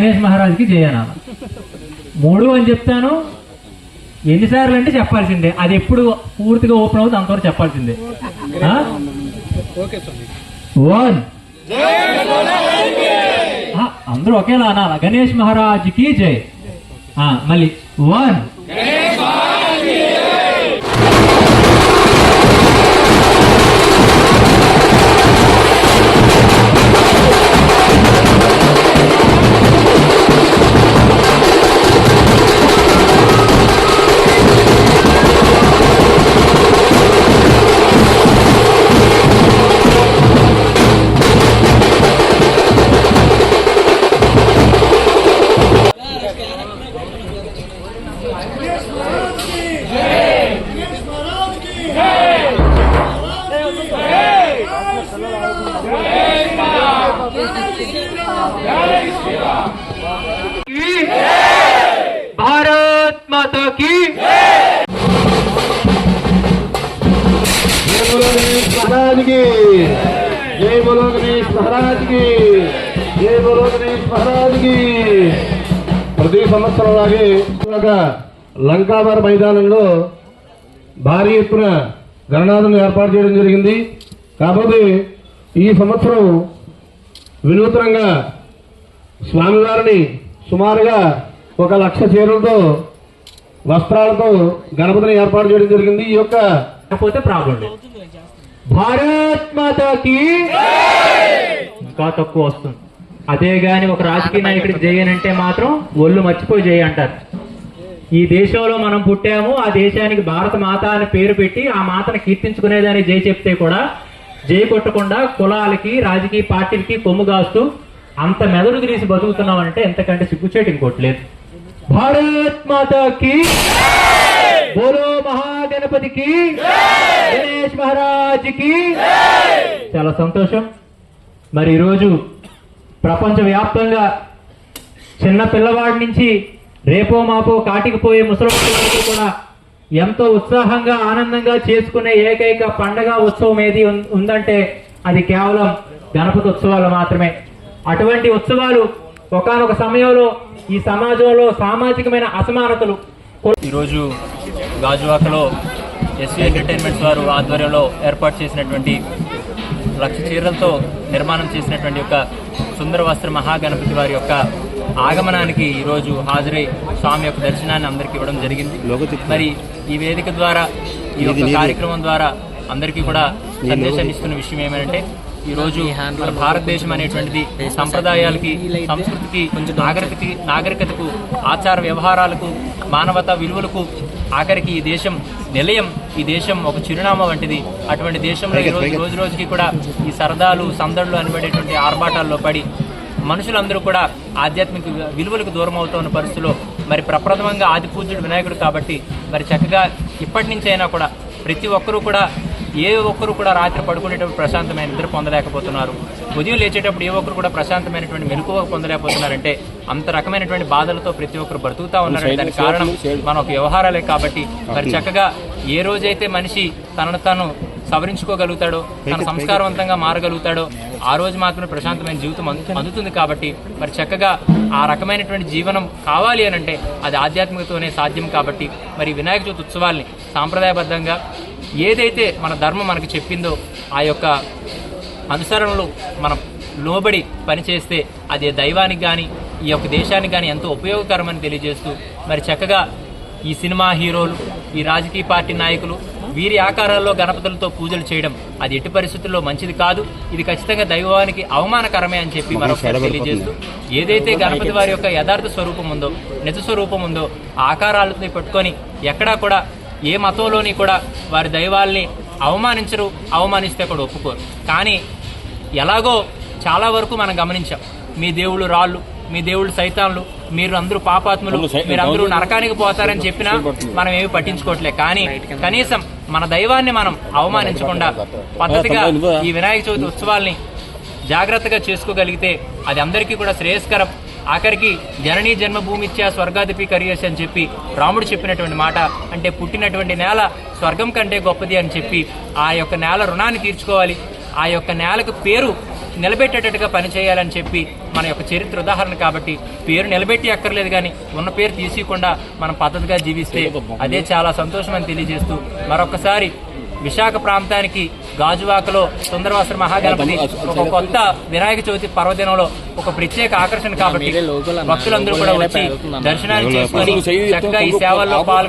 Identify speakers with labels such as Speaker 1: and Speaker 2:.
Speaker 1: గణేష్ మహారాజ్కి జై అనాలి. 3 అని చెప్తాను, ఎన్నిసార్లు అంటే చెప్పాల్సిందే. అది ఎప్పుడు పూర్తిగా ఓపెన్ అవుతుంది అంతవరకు చెప్పాల్సిందే. 1 అందరూ ఒకేలా అనాలా, గణేష్ మహారాజ్కి జై. మళ్ళీ 1. भारत माता की
Speaker 2: जय बोलो गणेश महाराज की, जय बोलो गणेश महाराज की, जय बोलो गणेश महाराज की. ప్రతి సంవత్సరం లాగే లంకాబార్ మైదానంలో భారీ ఎత్తున గణనాథులను ఏర్పాటు చేయడం జరిగింది. కాకపోతే ఈ సంవత్సరం వినూత్నంగా స్వామివారిని సుమారుగా 1,00,000 చీరలతో వస్త్రాలతో గణపతిని ఏర్పాటు చేయడం జరిగింది. ఈ యొక్క
Speaker 1: కాకపోతే ప్రాబ్లం లేదు. భారత్ మాతాకి ఇంకా తక్కువ వస్తుంది. అదే గాని ఒక రాజకీయ నాయకుడికి జయనంటే మాత్రం ఒళ్ళు మర్చిపోయి జయ అంటారు. ఈ దేశంలో మనం పుట్టాము, ఆ దేశానికి భారత మాత అని పేరు పెట్టి ఆ మాతను కీర్తించుకునేదాన్ని జై చెప్తే కూడా జై కొట్టకుండా కులాలకి రాజకీయ పార్టీలకి కొమ్ము కాస్తూ అంత మెదడు తీసి బతుకుతున్నాం అంటే ఎంతకంటే సిగ్గుచేటు ఇంకోట్లేదు. భారత్ మాతాకి, బోలో మహాగణపతికి, గణేష్ మహారాజ్కి చాలా సంతోషం. మరి ఈరోజు ప్రపంచ వ్యాప్తంగా చిన్న పిల్లవాడి నుంచి రేపో మాపో కాటికి పోయే ముసలివాడి వరకు కూడా ఎంతో ఉత్సాహంగా ఆనందంగా చేసుకునే ఏకైక పండగ ఉత్సవం ఏది ఉందంటే అది కేవలం గణపతి ఉత్సవాలు మాత్రమే. అటువంటి ఉత్సవాలు ఒకానొక సమయంలో ఈ సమాజంలో సామాజికమైన అసమానతలు.
Speaker 3: ఈరోజు గాజువాకలో ఎస్వి ఎంటర్టైన్మెంట్స్ వారు ఆధ్వర్యంలో ఏర్పాటు చేసినటువంటి 1,00,000 చీరలతో నిర్మాణం చేసినటువంటి యొక్క సుందర వస్త్ర మహాగణపతి వారి యొక్క ఆగమనానికి ఈరోజు హాజరై స్వామి యొక్క దర్శనాన్ని అందరికీ ఇవ్వడం జరిగింది. మరి ఈ వేదిక ద్వారా ఈ యొక్క కార్యక్రమం ద్వారా అందరికీ కూడా సందేశాన్ని ఇస్తున్న విషయం ఏమంటే ఈరోజు మన భారతదేశం అనేటువంటిది సంప్రదాయాలకి, సంస్కృతికి, నాగరికతకు, ఆచార వ్యవహారాలకు, మానవతా విలువలకు, ఆఖరికి ఈ దేశం నిలయం, ఈ దేశం ఒక చిరునామా వంటిది. అటువంటి దేశంలో ఈరోజు రోజు రోజుకి కూడా ఈ సరదాలు, సందడులు అనబడేటువంటి ఆర్భాటాల్లో పడి మనుషులందరూ కూడా ఆధ్యాత్మిక విలువలకు దూరం అవుతున్న పరిస్థితుల్లో మరి ప్రప్రథమంగా ఆది పూజ్యుడు వినాయకుడు కాబట్టి మరి చక్కగా ఇప్పటి నుంచి అయినా కూడా ప్రతి ఒక్కరూ కూడా ఏ ఒక్కరు కూడా రాత్రి పడుకునేటప్పుడు ప్రశాంతమైన నిద్ర పొందలేకపోతున్నారు. ఉదయం లేచేటప్పుడు ఏ ఒక్కరు కూడా ప్రశాంతమైనటువంటి మెలకువ పొందలేకపోతున్నారంటే అంత రకమైనటువంటి బాధలతో ప్రతి ఒక్కరు బ్రతుకుతా ఉన్నారంటే దానికి కారణం మన ఒక వ్యవహారాలే. కాబట్టి మరి చక్కగా ఏ రోజైతే మనిషి తనను తాను సవరించుకోగలుగుతాడో, తన సంస్కారవంతంగా మారగలుగుతాడో ఆ రోజు మాత్రమే ప్రశాంతమైన జీవితం అందుతుంది. కాబట్టి మరి చక్కగా ఆ రకమైనటువంటి జీవనం కావాలి అని అంటే అది ఆధ్యాత్మికతోనే సాధ్యం. కాబట్టి మరి వినాయక చవితి ఉత్సవాల్ని సాంప్రదాయబద్ధంగా ఏదైతే మన ధర్మం మనకి చెప్పిందో ఆ యొక్క అనుసరణలో మనం లోబడి పనిచేస్తే అది దైవానికి కానీ ఈ యొక్క దేశానికి కానీ ఎంతో ఉపయోగకరమని తెలియజేస్తూ మరి చక్కగా ఈ సినిమా హీరోలు, ఈ రాజకీయ పార్టీ నాయకులు వీరి ఆకారాల్లో గణపతులతో పూజలు చేయడం అది ఎట్టి పరిస్థితుల్లో మంచిది కాదు. ఇది ఖచ్చితంగా దైవానికి అవమానకరమే అని చెప్పి మరొకసారి తెలియజేస్తూ ఏదైతే గణపతి వారి యొక్క యథార్థ స్వరూపం ఉందో, నిజ స్వరూపం ఉందో ఆకారాలతో పట్టుకొని ఎక్కడా కూడా ఏ మతంలోని కూడా వారి దైవాల్ని అవమానించరు, అవమానిస్తే కూడా ఒప్పుకోరు. కానీ ఎలాగో చాలా వరకు మనం గమనించాం, మీ దేవుళ్ళు రాళ్ళు, మీ దేవుళ్ళు సైతాన్లు, మీరు అందరూ పాపాత్ములు, మీరు అందరూ నరకానికి పోతారని చెప్పినా మనం ఏమి పట్టించుకోవట్లేదు. కానీ కనీసం మన దైవాన్ని మనం అవమానించకుండా పద్ధతిగా ఈ వినాయక చవితి ఉత్సవాల్ని జాగ్రత్తగా చేసుకోగలిగితే అది అందరికీ కూడా శ్రేయస్కరం. ఆఖరికి జననీ జన్మభూమిత్యా స్వర్గాధిపి కరియస్ అని చెప్పి రాముడు చెప్పినటువంటి మాట, అంటే పుట్టినటువంటి నేల స్వర్గం కంటే గొప్పది అని చెప్పి ఆ యొక్క నేల రుణాన్ని తీర్చుకోవాలి, ఆ యొక్క నేలకు పేరు నిలబెట్టేటట్టుగా పనిచేయాలని చెప్పి మన యొక్క చరిత్ర ఉదాహరణ కాబట్టి పేరు నిలబెట్టి అక్కర్లేదు, కానీ ఉన్న పేరు తీసుకోకుండా మనం పద్ధతిగా జీవిస్తే అదే చాలా సంతోషం అని తెలియజేస్తూ మరొకసారి విశాఖ ప్రాంతానికి గాజువాకలో సుందరవస్త్ర మహాగణపతి ఒక కొత్త వినాయక చవితి పర్వదినంలో ఒక ప్రత్యేక ఆకర్షణ కాబట్టి భక్తులందరూ కూడా వచ్చి దర్శనాన్ని చేసుకొని చక్కగా ఈ సేవల్లో పాల్గొని